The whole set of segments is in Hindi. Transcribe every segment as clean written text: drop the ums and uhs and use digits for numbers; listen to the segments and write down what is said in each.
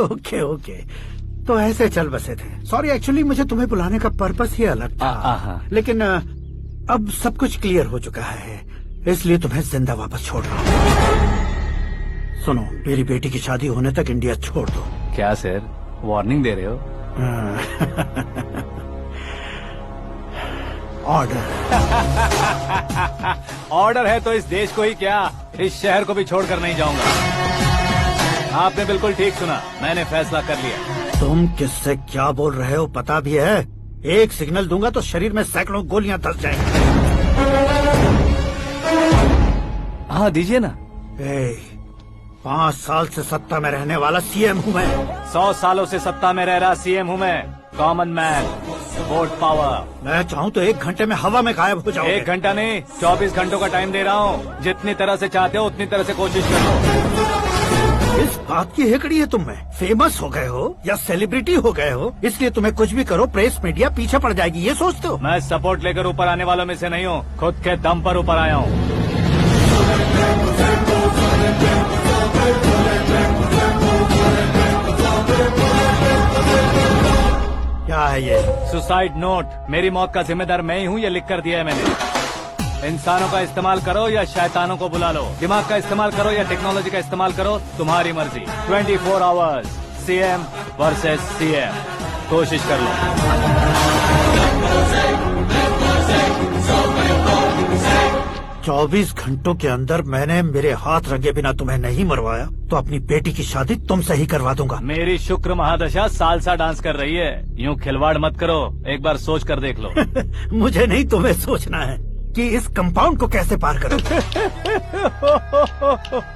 ओके ओके, तो ऐसे चल बसे थे। सॉरी, एक्चुअली मुझे तुम्हें बुलाने का पर्पस ही अलग था। लेकिन अब सब कुछ क्लियर हो चुका है, इसलिए तुम्हें जिंदा वापस छोड़ रहा हूँ। सुनो, मेरी बेटी की शादी होने तक इंडिया छोड़ दो। क्या सर, वार्निंग दे रहे हो? ऑर्डर। ऑर्डर है तो इस देश को ही क्या, इस शहर को भी छोड़कर नहीं जाऊंगा। आपने बिल्कुल ठीक सुना, मैंने फैसला कर लिया। तुम किससे क्या बोल रहे हो पता भी है? एक सिग्नल दूंगा तो शरीर में सैकड़ों गोलियां धस जाएंगी। हाँ दीजिए ना। 5 साल से सत्ता में रहने वाला सीएम हूँ मैं। 100 सालों से सत्ता में रह रहा सीएम हूँ मैं। Common man, vote power. मैं चाहूँ तो 1 घंटे में हवा में गायब हो जाऊँ। 1 घंटा नहीं, 24 घंटों का टाइम दे रहा हूँ। जितनी तरह से चाहते हो उतनी तरह से कोशिश कर लो। इस बात की हेकड़ी है तुम में। फेमस हो गए हो या सेलिब्रिटी हो गए हो, इसलिए तुम्हें कुछ भी करो प्रेस मीडिया पीछे पड़ जाएगी, ये सोचते हो? मैं सपोर्ट लेकर ऊपर आने वालों में से नहीं हूँ, खुद के दम पर ऊपर आया हूँ। क्या है ये? Suicide note. मेरी मौत का जिम्मेदार मैं ही हूँ, ये लिख कर दिया है मैंने। इंसानों का इस्तेमाल करो या शैतानों को बुला लो, दिमाग का इस्तेमाल करो या टेक्नोलॉजी का इस्तेमाल करो, तुम्हारी मर्जी। 24 आवर्स, सीएम वर्सेस सीएम, कोशिश कर लो। 24 घंटों के अंदर मैंने मेरे हाथ रंगे बिना तुम्हें नहीं मरवाया तो अपनी बेटी की शादी तुमसे ही करवा दूंगा। मेरी शुक्र महादशा सालसा डांस कर रही है, यूँ खिलवाड़ मत करो, एक बार सोच कर देख लो। मुझे नहीं, तुम्हें सोचना है कि इस कंपाउंड को कैसे पार करो।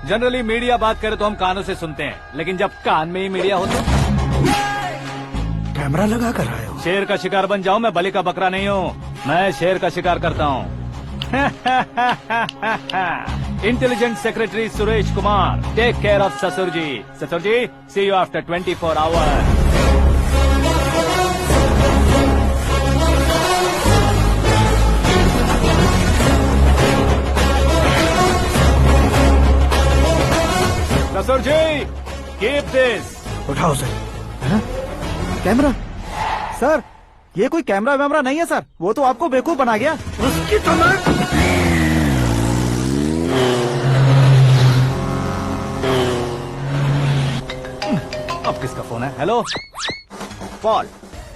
जनरली मीडिया बात करे तो हम कानों से सुनते हैं, लेकिन जब कान में ही मीडिया हो तो कैमरा लगा कर आए हो। शेर का शिकार बन जाऊं, मैं बलि का बकरा नहीं हूँ, मैं शेर का शिकार करता हूँ। Intelligent secretary Suresh Kumar, take care of ससुर जी। ससुर जी, सी यू आफ्टर 24 आवर्स। ससुर जी, कीप दिस। उठाओ सर। कैमरा? सर, ये कोई कैमरा वैमरा नहीं है सर, वो तो आपको बेवकूफ बना गया। उसकी तो मैं... अब किसका फोन है? हेलो पॉल,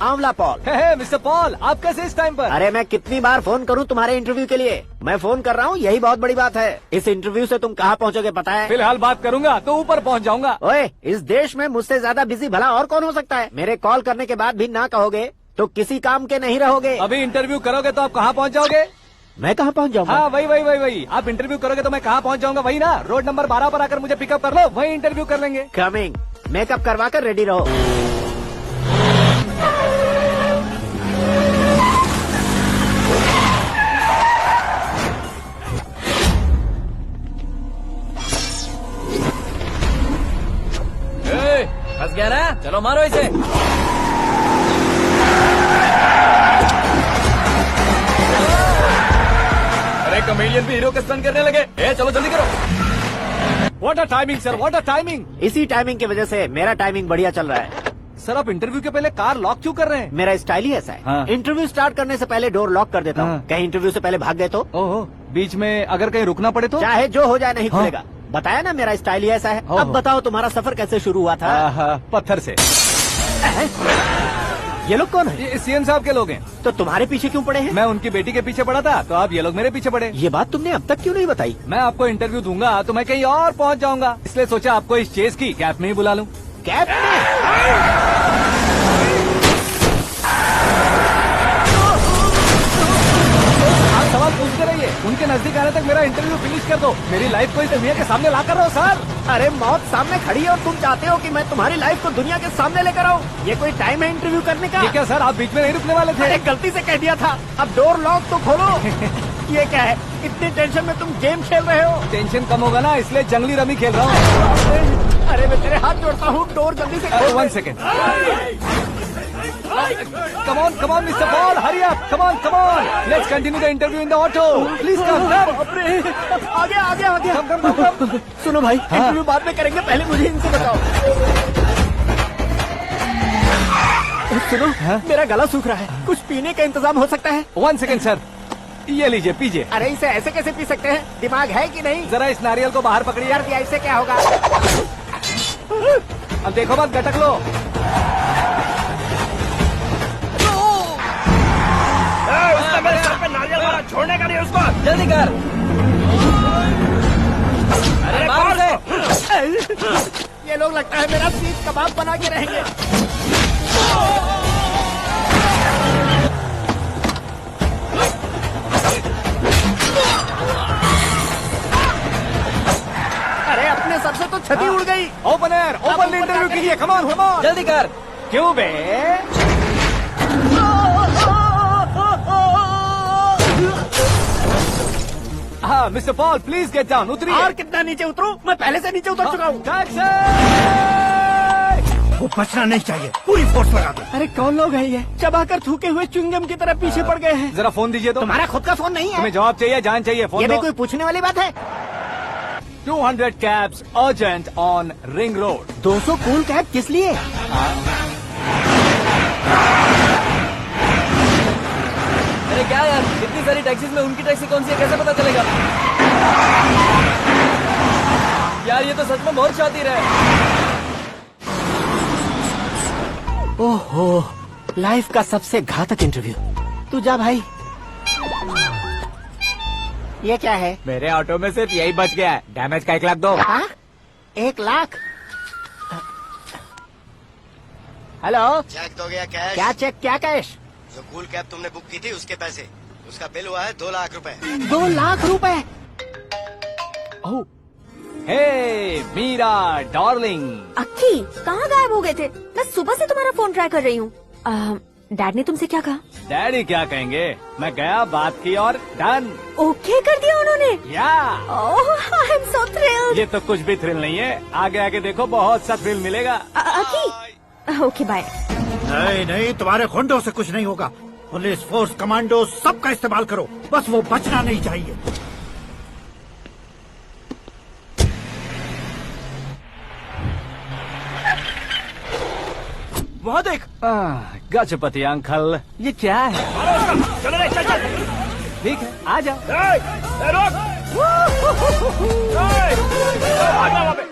आंवला पॉल। हे मिस्टर पॉल, आप कैसे इस टाइम पर? अरे मैं कितनी बार फोन करूं तुम्हारे इंटरव्यू के लिए? मैं फोन कर रहा हूं, यही बहुत बड़ी बात है। इस इंटरव्यू से तुम कहां पहुंचोगे पता है? फिलहाल बात करूंगा तो ऊपर पहुंच जाऊंगा। ओए, इस देश में मुझसे ज्यादा बिजी भला और कौन हो सकता है? मेरे कॉल करने के बाद भी ना कहोगे तो किसी काम के नहीं रहोगे। अभी इंटरव्यू करोगे तो आप कहाँ पहुँच जाओगे? मैं कहाँ पहुँच जाऊंगा? हाँ वही। आप इंटरव्यू करोगे तो मैं कहाँ पहुँच जाऊंगा? वही ना, रोड नंबर 12 पर आकर मुझे पिकअप कर लो, वही इंटरव्यू कर लेंगे। कमिंग। मेकअप करवा कर रेडी रहो। फंस गया ना, चलो मारो इसे। अरे कमेडियन भी हीरो के स्टंट करने लगे। चलो जल्दी करो। What a timing sir, what a timing. इसी टाइमिंग की वजह से मेरा टाइमिंग बढ़िया चल रहा है। सर आप इंटरव्यू के पहले कार लॉक क्यों कर रहे हैं? मेरा स्टाइल ही ऐसा है। हाँ। इंटरव्यू स्टार्ट करने से पहले डोर लॉक कर देता हूँ। हाँ। कहीं इंटरव्यू से पहले भाग गए तो? ओहो, बीच में अगर कहीं रुकना पड़े तो? चाहे जो हो जाए नहीं हाँ। खुलेगा। बताया ना, मेरा स्टाइल ही ऐसा है। ओहो। अब बताओ तुम्हारा सफर कैसे शुरू हुआ था? पत्थर से। ये लोग कौन है? ये सीएम साहब के लोग हैं। तो तुम्हारे पीछे क्यों पड़े हैं? मैं उनकी बेटी के पीछे पड़ा था, तो आप ये लोग मेरे पीछे पड़े। ये बात तुमने अब तक क्यों नहीं बताई? मैं आपको इंटरव्यू दूंगा तो मैं कहीं और पहुंच जाऊंगा, इसलिए सोचा आपको इस चेस की कैप में ही बुला लूं। कैब में? आप सवाल पूछते रहिए, उनके नजदीक आने तक मेरा इंटरव्यू फिनिश कर दो। मेरी लाइफ को इस दुनिया के सामने ला कर रहो सर। अरे मौत सामने खड़ी है और तुम चाहते हो कि मैं तुम्हारी लाइफ को दुनिया के सामने लेकर आऊं? ये कोई टाइम है इंटरव्यू करने का? ये क्या सर, आप बीच में नहीं रुकने वाले थे? अरे गलती से कह दिया था। अब डोर लॉक तो खोलो। ये क्या है? इतनी टेंशन में तुम गेम खेल रहे हो? टेंशन कम होगा ना, इसलिए जंगली रमी खेल रहा हूँ। अरे मैं तेरे हाथ जोड़ता हूँ, डोर जल्दी से खोलो। 1 second. Come on, Mr. Paul, hurry up. Come on. Let's continue the interview in the auto. Please come. आगे। Come. सुनो भाई, इंटरव्यू बाद में करेंगे, पहले मुझे इनसे बताओ। सुनो, मेरा गला सूख रहा है, कुछ पीने का इंतजाम हो सकता है? 1 सेकेंड सर, ये लीजिए पीजिए। अरे इसे ऐसे कैसे पी सकते हैं? दिमाग है कि नहीं? जरा इस नारियल को बाहर पकड़िए। यार दिया, इससे क्या होगा? अब देखो मत, गटक लो। उसने मेरे सर पे नारियल मारा, छोड़ने का नहीं उसको। जल्दी कर। अरे मार उसे। ये लोग लगता है मेरा सीख कबाब बना के रहेंगे। अरे अपने सर से तो छती उड़ गई। ओपन एयर, ओपन इंटरव्यू कीजिए। कम ऑन, कम ऑन, जल्दी कर। क्यों बे? हाँ mister Paul, please get down. उतरिए। और कितना नीचे उतरूं? मैं पहले से नीचे उतर चुका हूँ। टैक्सी! वो बचना नहीं चाहिए, पूरी फोर्स लगा दो। अरे कौन लोग हैं ये? चबाकर थूके हुए च्युइंगम की तरह पीछे पड़ गए हैं। जरा फोन दीजिए तो। तुम्हारा खुद का फोन नहीं है? तुम्हें जवाब चाहिए, जान चाहिए, फोन ये भी दो। कोई पूछने वाली बात है? 200 cabs urgent on Ring Road. 200 cool cab किस लिए? अरे क्या यार, इतनी सारी टैक्सीज में उनकी टैक्सी कौन सी है, कैसे पता चलेगा? यार ये तो सच में बहुत शातिर है। ओहो, लाइफ का सबसे घातक इंटरव्यू। तू जा भाई। ये क्या है? मेरे ऑटो में सिर्फ यही बच गया है। डैमेज का 1 लाख दो। हाँ? 1 लाख? हेलो, चेक तो गया कैश। क्या चेक, क्या कैश? जो कूल कैब तुमने बुक की थी उसके पैसे, उसका बिल हुआ है 2 लाख रुपए। 2 लाख रुपए? ओह, हे मीरा डार्लिंग। अक्की, कहाँ गायब हो गए थे? मैं सुबह से तुम्हारा फोन ट्राई कर रही हूँ। डैड ने तुमसे क्या कहा? डैडी क्या कहेंगे, मैं गया, बात की और डन। ओके कर दिया उन्होंने? या ओह, आई एम सो थ्रिल्ड। ये तो कुछ भी थ्रिल नहीं है, आगे आगे देखो बहुत सा थ्रिल मिलेगा। अक्की, ओके बाय। नहीं नहीं, तुम्हारे गुंडों से कुछ नहीं होगा। पुलिस फोर्स, कमांडो, सबका इस्तेमाल करो, बस वो बचना नहीं चाहिए। वहाँ देख। गजपति अंकल, ये क्या है? चलो रे, चल चल। ठीक है, आ जाओ। रोक। भाग वहाँ पे।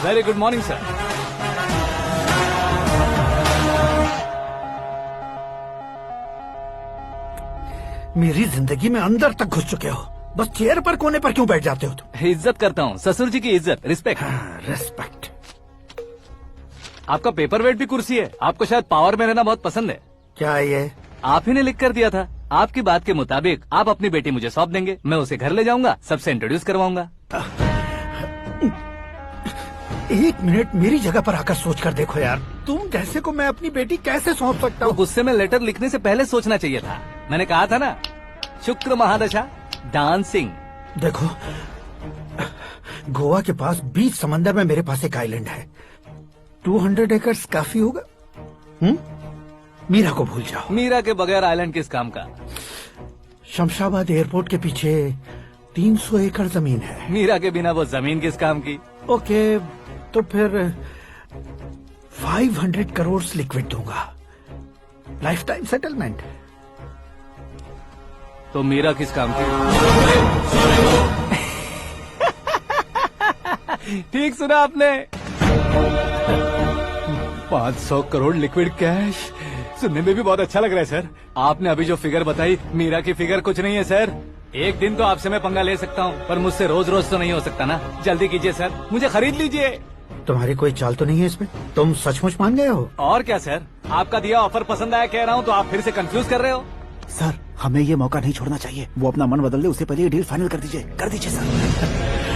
Very good morning sir. मेरी जिंदगी में अंदर तक घुस चुके हो, बस चेयर पर कोने पर क्यों बैठ जाते हो तुम? इज्जत करता हूँ, ससुर जी की इज्जत, रिस्पेक्ट। रेस्पेक्ट। आपका पेपर वेट भी कुर्सी है। आपको शायद पावर में रहना बहुत पसंद है। क्या ये? आप ही ने लिख कर दिया था। आपकी बात के मुताबिक आप अपनी बेटी मुझे सौंप देंगे, मैं उसे घर ले जाऊंगा, सबसे इंट्रोड्यूस करवाऊंगा। 1 मिनट मेरी जगह पर आकर सोच कर देखो यार, तुम जैसे को मैं अपनी बेटी कैसे सौंप सकता तो हूँ? गुस्से में लेटर लिखने से पहले सोचना चाहिए था। मैंने कहा था ना, शुक्र महादशा डांसिंग। देखो, गोवा के पास बीच समंदर में मेरे पास एक आइलैंड है, 200 एकर्स काफी होगा। मीरा को भूल जाओ। मीरा के बगैर आइलैंड किस काम का? शमशाबाद एयरपोर्ट के पीछे 300 एकड़ जमीन है। मीरा के बिना वो जमीन किस काम की? ओके, तो फिर 500 करोड़ लिक्विड दूंगा, लाइफ टाइम सेटलमेंट। तो मीरा किस काम की? ठीक सुना आपने, 500 करोड़ लिक्विड कैश। सुनने में भी बहुत अच्छा लग रहा है सर। आपने अभी जो फिगर बताई, मीरा की फिगर कुछ नहीं है सर। एक दिन तो आपसे मैं पंगा ले सकता हूँ, पर मुझसे रोज रोज तो नहीं हो सकता ना। जल्दी कीजिए सर, मुझे खरीद लीजिए। तुम्हारी कोई चाल तो नहीं है इसमें? तुम सचमुच मान गए हो? और क्या सर, आपका दिया ऑफर पसंद आया कह रहा हूँ, तो आप फिर से कंफ्यूज कर रहे हो। सर, हमें ये मौका नहीं छोड़ना चाहिए। वो अपना मन बदल दे, उससे पहले ये डील फाइनल कर दीजिए। कर दीजिए सर।